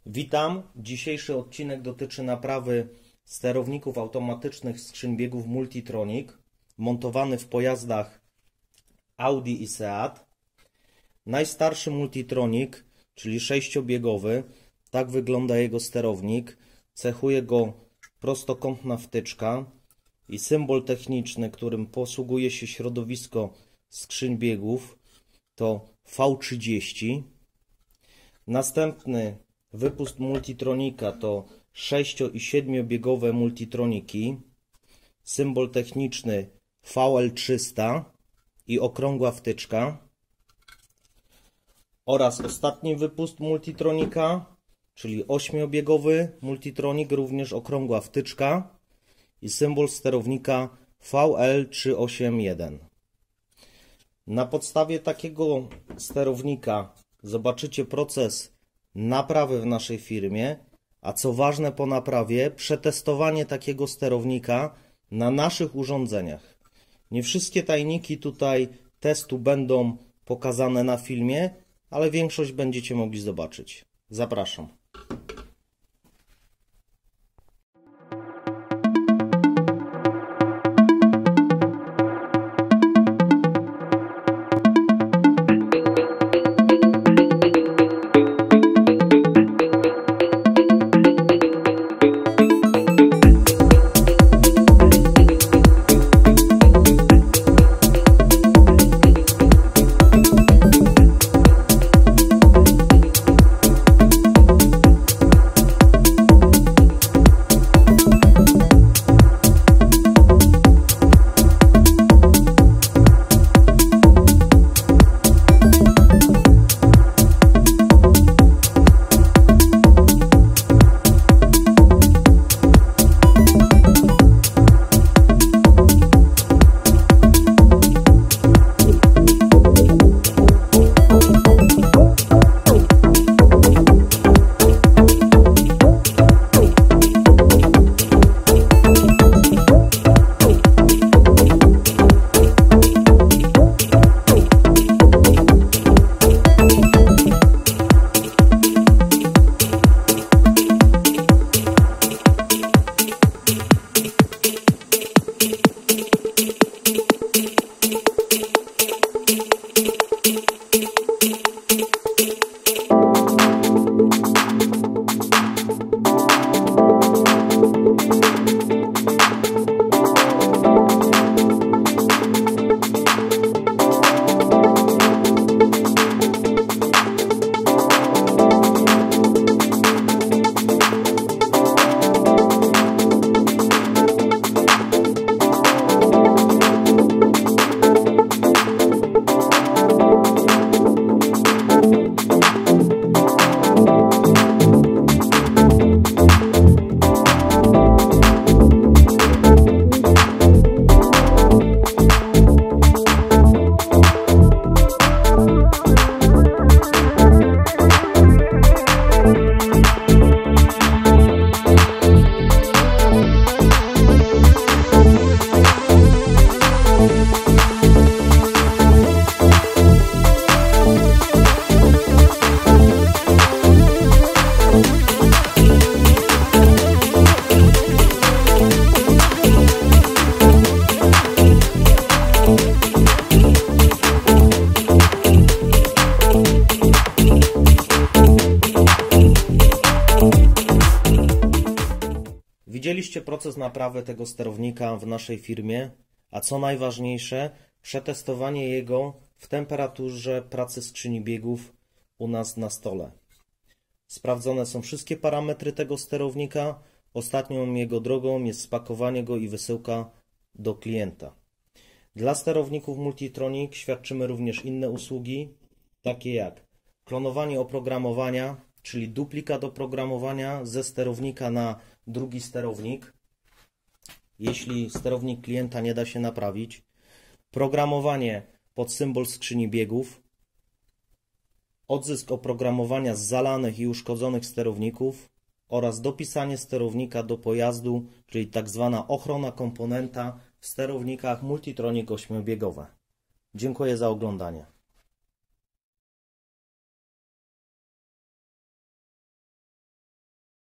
Witam. Dzisiejszy odcinek dotyczy naprawy sterowników automatycznych skrzyń biegów Multitronic, montowany w pojazdach Audi i Seat. Najstarszy Multitronic, czyli 6-biegowy, tak wygląda jego sterownik. Cechuje go prostokątna wtyczka i symbol techniczny, którym posługuje się środowisko skrzyń biegów, to V30. Następny wypust Multitronika to 6- i 7-biegowe Multitroniki, symbol techniczny VL300 i okrągła wtyczka. Oraz ostatni wypust Multitronika, czyli 8-biegowy Multitronik, również okrągła wtyczka i symbol sterownika VL381. Na podstawie takiego sterownika zobaczycie proces naprawy w naszej firmie, a co ważne po naprawie, przetestowanie takiego sterownika na naszych urządzeniach. Nie wszystkie tajniki tutaj testu będą pokazane na filmie, ale większość będziecie mogli zobaczyć. Zapraszam. Widzieliście proces naprawy tego sterownika w naszej firmie, a co najważniejsze, przetestowanie jego w temperaturze pracy skrzyni biegów u nas na stole. Sprawdzone są wszystkie parametry tego sterownika. Ostatnią jego drogą jest spakowanie go i wysyłka do klienta. Dla sterowników Multitronic świadczymy również inne usługi, takie jak klonowanie oprogramowania, czyli duplikat oprogramowania ze sterownika na drugi sterownik, jeśli sterownik klienta nie da się naprawić, programowanie pod symbol skrzyni biegów, odzysk oprogramowania z zalanych i uszkodzonych sterowników oraz dopisanie sterownika do pojazdu, czyli tak zwana ochrona komponenta w sterownikach Multitronic 8-biegowe. Dziękuję za oglądanie.